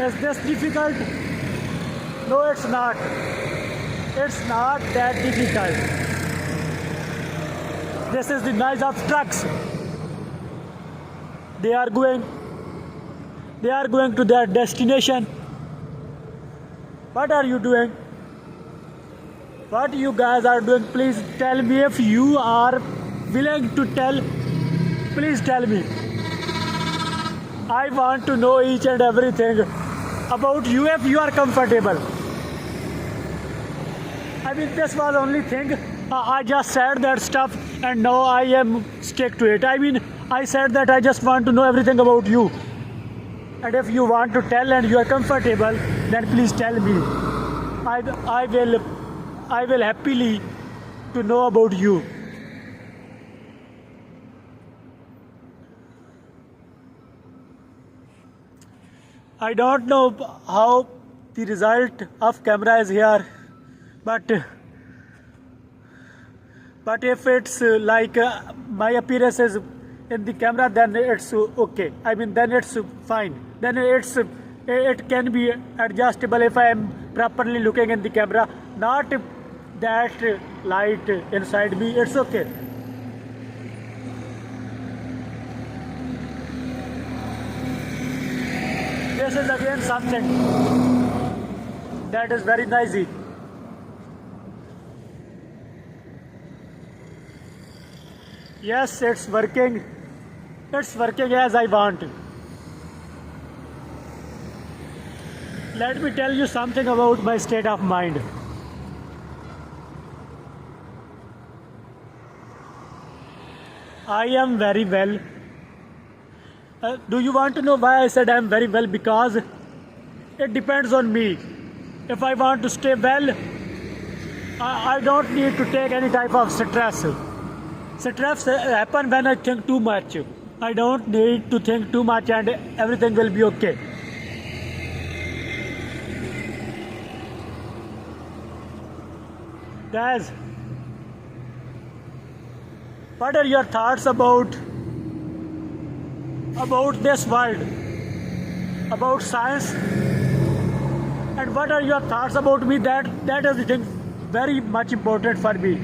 Is this difficult? No, it's not. It's not that difficult. This is the noise of trucks. They are going to their destination. What are you doing? What you guys are doing? Please tell me if you are willing to tell. Please tell me. I want to know each and everything about you if you are comfortable. I mean, this was only thing. I just said that stuff and now I am stick to it. I mean, I said that I just want to know everything about you. And if you want to tell and you are comfortable, then please tell me. I will happily to know about you. I don't know how the result of camera is here, but if it's like my appearance is in the camera, then it's okay. I mean, then it's fine. Then it can be adjustable if I am properly looking in the camera, not that light inside me. It's okay. This is again something that is very noisy. Yes, it's working. It's working as I want. Let me tell you something about my state of mind. I am very well. Do you want to know why I said I am very well? Because it depends on me. If I want to stay well, I don't need to take any type of stress. Stress happens when I think too much. I don't need to think too much and everything will be okay. Guys, what are your thoughts about this world, about science, and what are your thoughts about me? That is the thing very much important for me.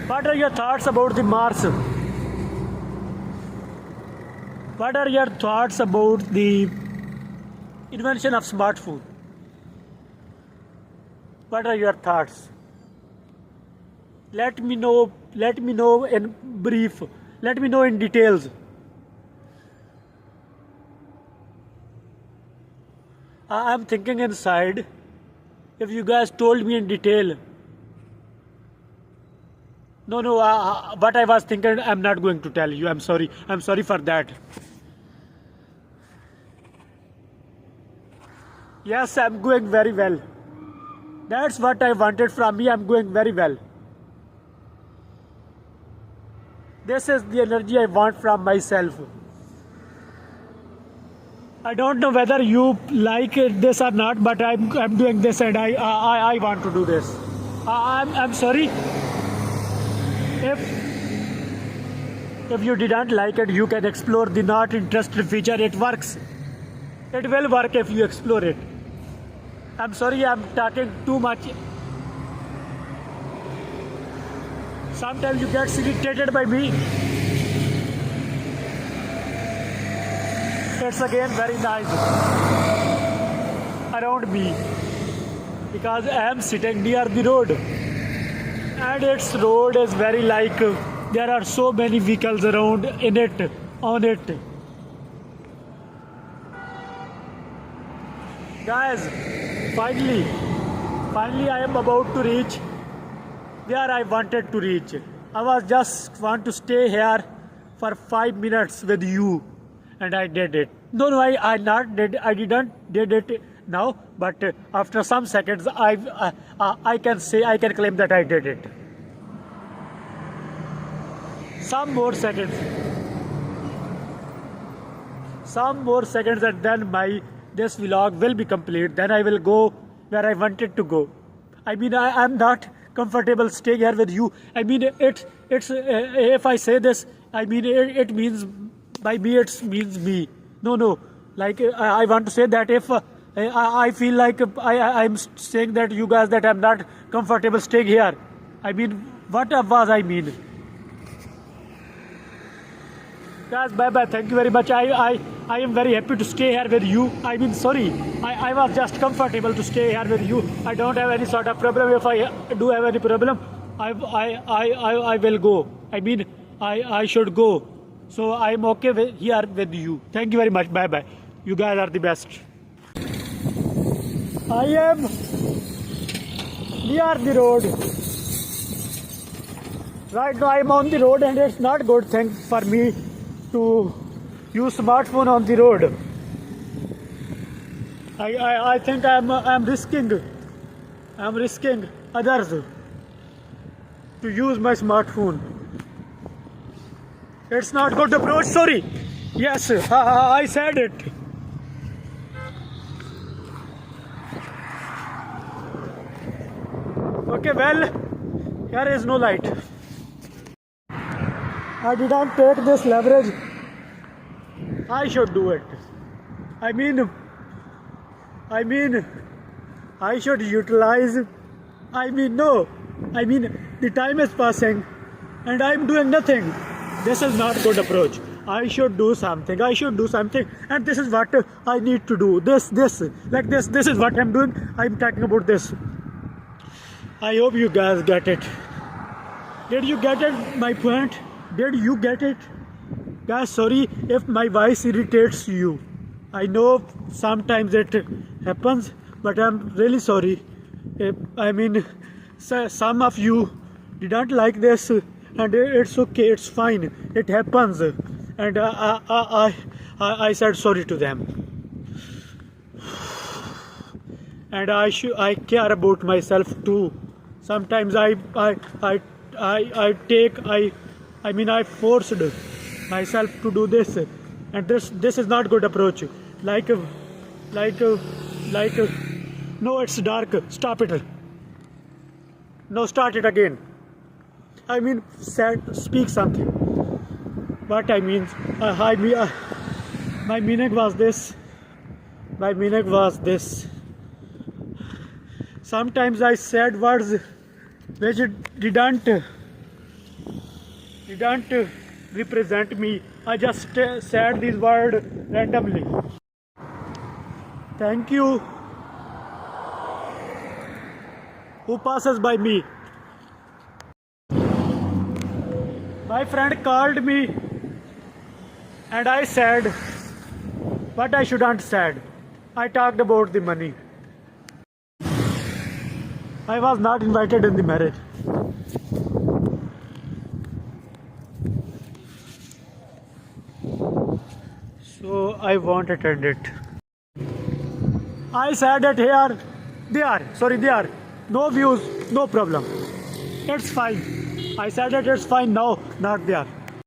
What are your thoughts about the Mars? What are your thoughts about the invention of smartphone? What are your thoughts? Let me know in brief. Let me know in details. I'm thinking inside. If you guys told me in detail. No, what I was thinking, I'm not going to tell you. I'm sorry for that. Yes, I'm going very well. That's what I wanted from me. I'm going very well. This is the energy I want from myself. I don't know whether you like this or not, but I'm doing this and I want to do this. I'm sorry. If you didn't like it, you can explore the not interested feature. It works. It will work if you explore it. I'm sorry I'm talking too much. Sometimes you get irritated by me. It's again very nice around me because I am sitting near the road and its road is very like there are so many vehicles around on it. Guys, finally I am about to reach where I wanted to reach. I was just want to stay here for 5 minutes with you, and I did it. No, I didn't did it now, but after some seconds, I can claim that I did it. Some more seconds, and then this vlog will be complete. Then I will go where I wanted to go. I mean, I am not comfortable staying here with you. I mean, it's if I say this, I mean it means by me. It means me. No. Like I want to say that if I feel like I'm saying that you guys that I'm not comfortable staying here. I mean, what was I mean? Guys, bye bye. Thank you very much. I am very happy to stay here with you. I mean, sorry, I was just comfortable to stay here with you. I don't have any sort of problem. If I do have any problem, I will go. I mean, I should go. So I'm okay here with you. Thank you very much. Bye bye. You guys are the best. I am near the road. Right now I'm on the road and it's not good thing for me to use smartphone on the road. I think I'm risking others to use my smartphone. It's not good approach. Sorry. Yes, I said it. Okay, well, here is no light. I didn't take this leverage. I should do it. I mean, I should utilize. No. The time is passing and I'm doing nothing. This is not good approach. I should do something. And this is what I need to do. This is what I'm doing. I'm talking about this. I hope you guys get it. Did you get it, my point? Did you get it? Guys, sorry if my voice irritates you. I know sometimes it happens, but I'm really sorry. Some of you didn't like this, and it's okay, it's fine. It happens, and I said sorry to them. And I care about myself too. Sometimes I forced myself to do this, and this is not good approach. No, it's dark. Stop it. No, start it again. Speak something. What I mean, my meaning was this. Sometimes I said words which didn't represent me. I just said these words randomly. Thank you. Who passes by me? My friend called me and I said what I shouldn't said. I talked about the money. I was not invited in the marriage. So I won't attend it. I said that they are no views, no problem. It's fine. I said that it's fine now, not there.